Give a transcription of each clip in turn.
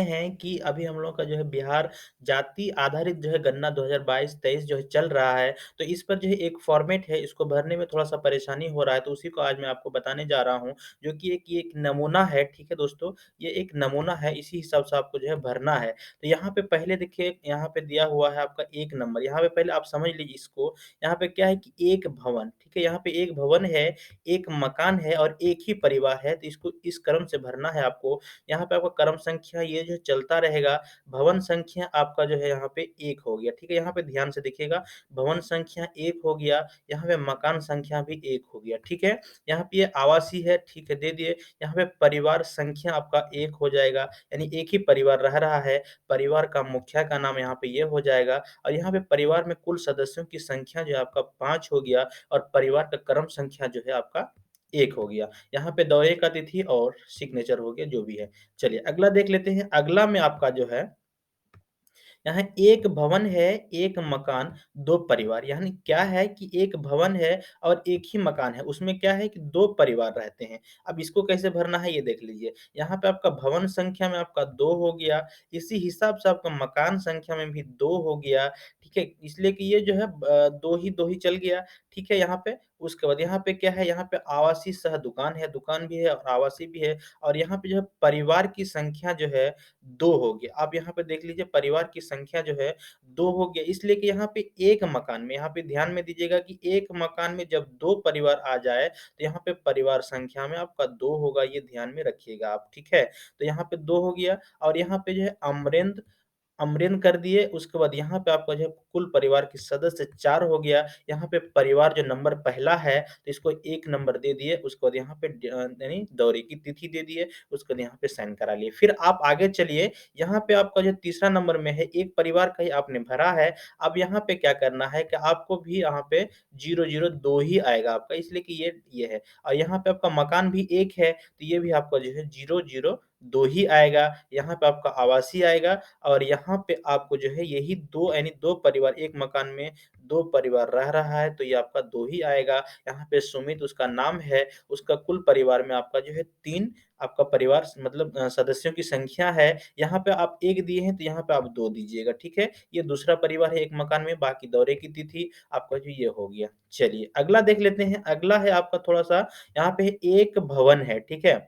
हैं कि अभी हम लोग का जो है बिहार जाति आधारित जो है गन्ना 2022-23 जो है चल रहा है, तो इस पर जो है एक फॉर्मेट है, इसको भरने में थोड़ा-सा परेशानी हो रहा है, तो उसी को आज मैं आपको बताने जा रहा हूँ, जो कि एक ये एक नमूना है, ठीक है दोस्तों? ये एक नमूना है, इसी हिसाब से आपको जो है भरना है। तो यहाँ पे पहले देखिए, यहाँ पे दिया हुआ है आपका 1 नंबर, यहाँ पे पहले आप समझ लीजिए इसको, यहाँ पे क्या है कि एक भवन, ठीक है? यहाँ पे एक भवन है, एक मकान है और एक ही परिवार है, तो इसको इस क्रम से भरना है आपको। यहाँ पे आपका क्रम संख्या ये जो चलता रहेगा, भवन संख्या आपका जो है यहाँ पे 1 हो गया, ठीक है? यहाँ पे ध्यान से देखिएगा, भवन संख्या 1 हो गया, यहाँ पे मकान संख्या भी 1 हो गया, ठीक है? यहाँ पे ये आवासीय है, ठीक है, दे दिए। यहाँ पे परिवार संख्या आपका 1 हो जाएगा, यानी एक ही परिवार रह रहा है, परिवार का मुखिया का नाम यहाँ पे ये हो जाएगा और यहाँ पे परिवार में कुल सदस्यों की संख्या जो है आपका 5 हो गया और परिवार का क्रम संख्या जो है आपका 1 हो गया। यहाँ पे दौरे का तिथि और सिग्नेचर हो गया, जो भी है। चलिए अगला देख लेते हैं। अगला में आपका जो है यहाँ एक भवन है, एक मकान, 2 परिवार। यानी क्या है कि एक भवन है और एक ही मकान है। उसमें क्या है कि 2 परिवार रहते हैं। अब इसको कैसे भरना है ये देख लीजिए। यहाँ पे आपका भवन संख्या में आपका 2 हो गया, इसी हिसाब से आपका मकान संख्या में भी 2 हो गया, ठीक है? इसलिए कि ये जो है 2 ही चल गया, ठीक है यहाँ पे। उसके बाद यहाँ पे क्या है, यहाँ पे आवासीय सह दुकान है, दुकान भी है और आवासीय भी है और यहाँ पे जो है परिवार की संख्या जो है 2 हो गया। आप यहाँ पे देख लीजिए परिवार की संख्या जो है 2 हो गया इसलिए कि यहाँ पे एक मकान में यहाँ पे ध्यान में दीजिएगा कि एक मकान में जब 2 परिवार आ जाए, तो यहाँ पे परिवार संख्या में आपका 2 होगा, ये ध्यान में रखिएगा आप, ठीक है? तो यहाँ पे 2 हो गया और यहाँ पे जो है अमरेंद्र अमरीन कर दिए, उसके बाद यहाँ पे आपका जो है कुल परिवार के सदस्य 4 हो गया। यहाँ पे परिवार जो नंबर पहला है, तो इसको 1 नंबर दे दिए, उसके बाद यहाँ पे यानी दौरे की तिथि दे दिए, उसके बाद यहाँ पे साइन करा लिए। फिर आप आगे चलिए, यहाँ पे आपका जो तीसरा नंबर में है, एक परिवार का ही आपने भरा है। अब यहाँ पे क्या करना है कि आपको भी यहाँ पे 002 ही आएगा आपका, इसलिए कि ये है और यहाँ पे आपका मकान भी 1 है, तो ये भी आपका जो है 002 ही आएगा। यहाँ पे आपका आवासीय आएगा और यहाँ पे आपको जो है यही 2 यानी 2 परिवार एक मकान में 2 परिवार रह रहा है, तो ये आपका 2 ही आएगा। यहाँ पे सुमित उसका नाम है, उसका कुल परिवार में आपका जो है 3 आपका परिवार मतलब सदस्यों की संख्या है। यहाँ पे आप 1 दिए हैं, तो यहाँ पे आप 2 दीजिएगा, ठीक है? ये दूसरा परिवार है एक मकान में, बाकी दौरे की तिथि आपका जो ये हो गया। चलिए, अगला देख लेते हैं। अगला है आपका थोड़ा-सा यहाँ पे एक भवन है, ठीक है?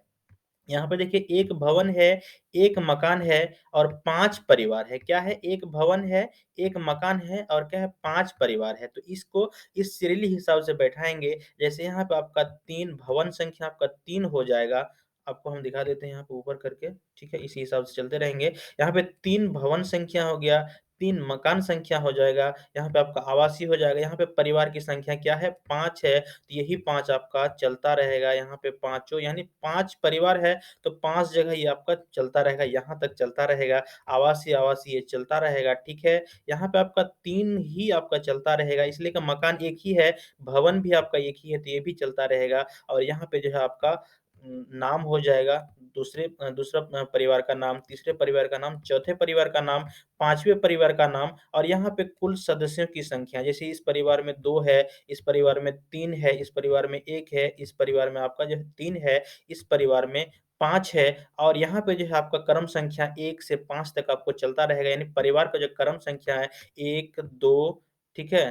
यहाँ पे देखिए एक भवन है, एक मकान है और 5 परिवार है। क्या है? एक भवन है, एक मकान है और क्या है? 5 परिवार है। तो इसको इस सीरियली हिसाब से बैठाएँगे। जैसे यहाँ पे आपका 3 भवन संख्या आपका 3 हो जाएगा। आपको हम दिखा देते हैं यहाँ पे ऊपर करके, ठीक है? इसी हिसाब से चलते रहेंगे। यहाँ पे 3 भवन संख्या हो गया, 3 मकान संख्या हो जाएगा, यहाँ पे आपका आवासीय हो जाएगा, यहाँ पे परिवार की संख्या क्या है? 5 है, तो यही 5 आपका चलता रहेगा। यहाँ पे पाँचों यानी 5 परिवार है, तो 5 जगह ये आपका चलता रहेगा, यहाँ तक चलता रहेगा। आवासीय, आवासीय ये चलता रहेगा, ठीक है? यहाँ पे आपका 3 ही आपका चलता रहेगा, इसलिए कि मकान एक ही है, भवन भी आपका एक ही है, तो ये भी चलता रहेगा और यहाँ पे जो है आपका नाम हो जाएगा, दूसरा परिवार का नाम, तीसरे परिवार का नाम, चौथे परिवार का नाम, 5वें परिवार का नाम और यहाँ पे कुल सदस्यों की संख्या, जैसे इस परिवार में 2 है, इस परिवार में 3 है, इस परिवार में 1 है, इस परिवार में आपका जो है 3 है, इस परिवार में 5 है और यहाँ पे जो है आपका क्रम संख्या 1 से 5 तक आपको चलता रहेगा, यानी परिवार का जो क्रम संख्या है 1, 2 ठीक है?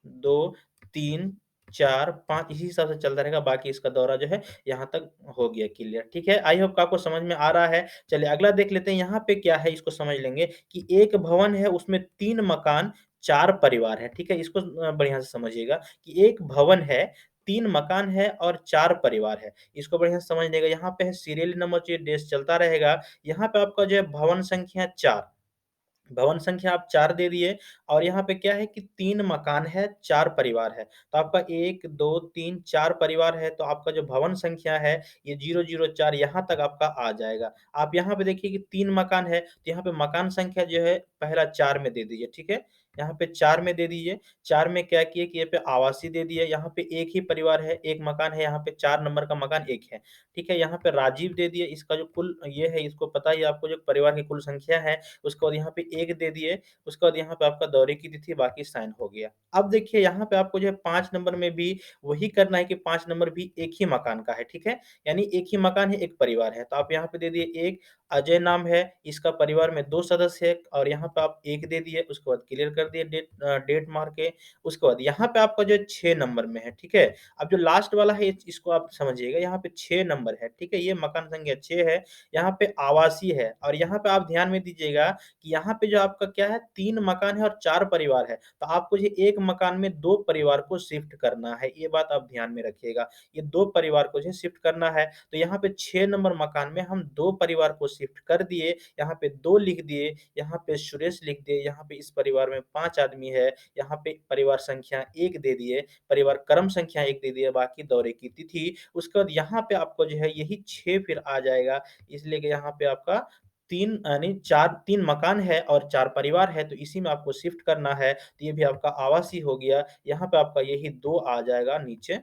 2, 3, 4, 5 इसी हिसाब से चलता रहेगा, बाकी इसका दौरा जो है यहाँ तक हो गया क्लियर, ठीक है? आई होप आपको समझ में आ रहा है। चलिए अगला देख लेते हैं, यहाँ पे क्या है इसको समझ लेंगे कि एक भवन है उसमें 3 मकान, 4 परिवार है, ठीक है? इसको बढ़िया से समझिएगा कि एक भवन है, 3 मकान है और 4 परिवार है। इसको बढ़िया से समझ लीजिएगा, यहाँ पे है सीरियल नंबर चाहिए डेस चलता रहेगा, यहाँ पे आपका जो है भवन संख्या 4 भवन संख्या आप 4 दे दिए और यहाँ पे क्या है कि 3 मकान है, 4 परिवार है। तो आपका 1, 2, 3, 4 परिवार है, तो आपका जो भवन संख्या है, ये 004 यहाँ तक आपका आ जाएगा। आप यहाँ पे देखिए कि 3 मकान है, तो यहाँ पे मकान संख्या जो है पहला 4 में दे दीजिए, ठीक है? यहाँ पे 4 में दे दीजिए, 4 में क्या किए कि यहाँ पे आवासीय दे दिए, यहाँ पे 1 ही परिवार है, 1 मकान है, यहाँ पे 4 नंबर का मकान 1 है, ठीक है? यहाँ पे राजीव दे दिए, इसका जो कुल ये है, इसको पता ही है आपको जो परिवार की कुल संख्या है, उसके बाद यहाँ पे 1 दे दिए, उसके बाद यहाँ पे आपका दौरे की तिथि बाकी साइन हो गया। अब देखिए यहाँ पे आपको जो है 5 नंबर में भी वही करना है कि 5 नंबर भी एक ही मकान का है, ठीक है? यानी एक ही मकान है, एक परिवार है, तो आप यहाँ पे दे दिए 1 अजय नाम है, इसका परिवार में 2 सदस्य हैं और यहाँ पे आप 1 दे दिए, उसके बाद क्लियर कर दिए डेट मार के। उसके बाद यहाँ पे आपका जो है 6 नंबर में है, ठीक है? अब जो लास्ट वाला है इसको आप समझिएगा, यहाँ पे 6 नंबर है, ठीक है? ये मकान संख्या 6 है, यहाँ पे आवासीय है और यहाँ पे आप ध्यान में दीजिएगा कि यहाँ पे जो आपका क्या है 3 मकान है और 4 परिवार है। तो आपको ये 1 मकान में 2 परिवार को शिफ्ट करना है, ये बात आप ध्यान में रखिएगा। ये 2 परिवार को जो है शिफ्ट करना है, तो यहाँ पे 6 नंबर मकान में हम 2 परिवार को शिफ्ट कर दिए, यहाँ पे 2 लिख दिए, यहाँ पे सुरेश लिख दिए, यहाँ पे इस परिवार में 5 आदमी है, यहाँ पे परिवार संख्या 1 दे दिए, परिवार क्रम संख्या 1 दे दिए, बाकी दौरे की तिथि। उसके बाद यहाँ पे आपको जो है यही 6 फिर आ जाएगा, इसलिए कि यहाँ पे आपका 3 यानी 4 3 मकान है और 4 परिवार है, तो इसी में आपको शिफ्ट करना है, तो ये भी आपका आवासीय हो गया। यहाँ पे आपका यही 2 आ जाएगा नीचे।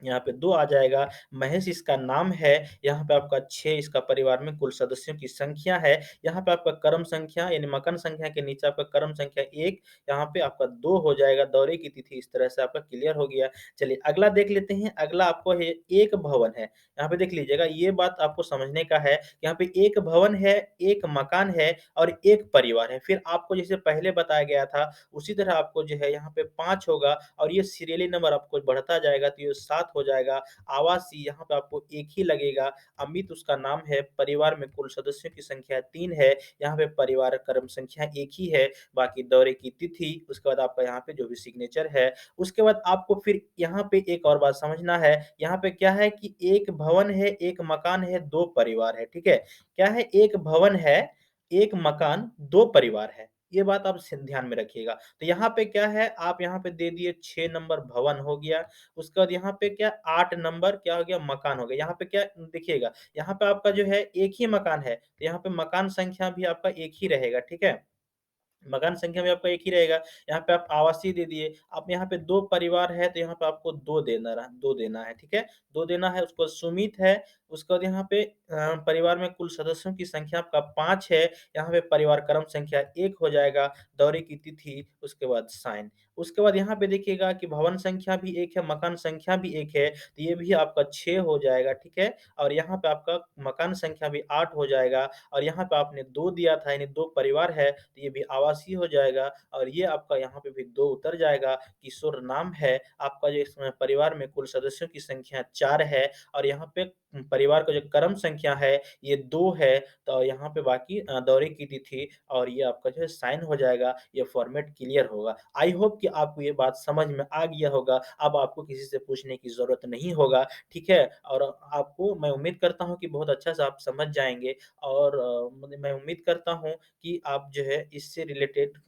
यहाँ पे 2 आ जाएगा, महेश इसका नाम है, यहाँ पे आपका 6 इसका परिवार में कुल सदस्यों की संख्या है, यहाँ पे आपका क्रम संख्या यानी मकान संख्या के नीचे आपका क्रम संख्या 1, यहाँ पे आपका 2 हो जाएगा, दौरे की तिथि इस तरह से आपका क्लियर हो गया। चलिए अगला देख लेते हैं, अगला आपको है एक भवन है, यहाँ पे देख लीजिएगा ये बात आपको समझने का है, यहाँ पे एक भवन है, एक मकान है और एक परिवार है, फिर आपको जैसे पहले बताया गया था, उसी तरह आपको जो है यहाँ पे 5 होगा और ये सीरियली नंबर आपको बढ़ता जाएगा तो ये 7 हो जाएगा। आवासीय यहाँ पे आपको 1 ही लगेगा। अमित उसका नाम है, परिवार में कुल सदस्यों की संख्या 3 है, यहाँ पे परिवार क्रम संख्या 1 ही है, बाकी दौरे की तिथि, उसके बाद आपका यहाँ पे जो भी सिग्नेचर है। उसके बाद आपको फिर यहाँ पे एक और बात समझना है, यहाँ पे क्या है कि एक भवन है, एक मकान है, 2 परिवार है, ठीक है? क्या है एक भवन है, एक मकान, 2 परिवार है। ये बात आप ध्यान में रखिएगा। तो यहाँ पे क्या है, आप यहाँ पे दे दिए 6 नंबर भवन हो गया, उसके बाद यहाँ पे क्या 8 नंबर क्या हो गया मकान हो गया। यहाँ पे क्या देखिएगा, यहाँ पे आपका जो है एक ही मकान है, तो यहाँ पे मकान संख्या भी आपका एक ही रहेगा, ठीक है? मकान संख्या भी आपका एक ही रहेगा। यहाँ पे आप आवासीय दे दिए। अब यहाँ पे 2 परिवार है तो यहाँ पे आपको 2 देना है, ठीक है? 2 देना है, उसके बाद सुमित है, उसके बाद यहाँ पे परिवार में कुल सदस्यों की संख्या आपका 5 है, यहाँ पे परिवार क्रम संख्या 1 हो जाएगा, दौरे की तिथि, उसके बाद साइन। उसके बाद यहाँ पे देखिएगा कि भवन संख्या भी 1 है, मकान संख्या भी 1 है, तो ये भी आपका 6 हो जाएगा, ठीक है? और यहाँ पे आपका मकान संख्या भी 8 हो जाएगा और यहाँ पे आपने 2 दिया था यानी 2 परिवार है, तो ये भी आवासीय हो जाएगा और ये आपका यहाँ पे भी 2 उतर जाएगा। किशोर नाम है, आपका जो इसमें परिवार में कुल सदस्यों की संख्या 4 है और यहाँ पे परिवार का जो क्रम संख्या है ये 2 है, तो यहाँ पे बाकी दौरे की तिथि और ये आपका जो है साइन हो जाएगा, ये फॉर्मेट क्लियर होगा। आई होप कि आपको ये बात समझ में आ गया होगा, अब आपको किसी से पूछने की ज़रूरत नहीं होगा, ठीक है? और आपको मैं उम्मीद करता हूँ कि बहुत अच्छा से आप समझ जाएँगे और मैं उम्मीद करता हूँ कि आप जो है इससे रिलेटेड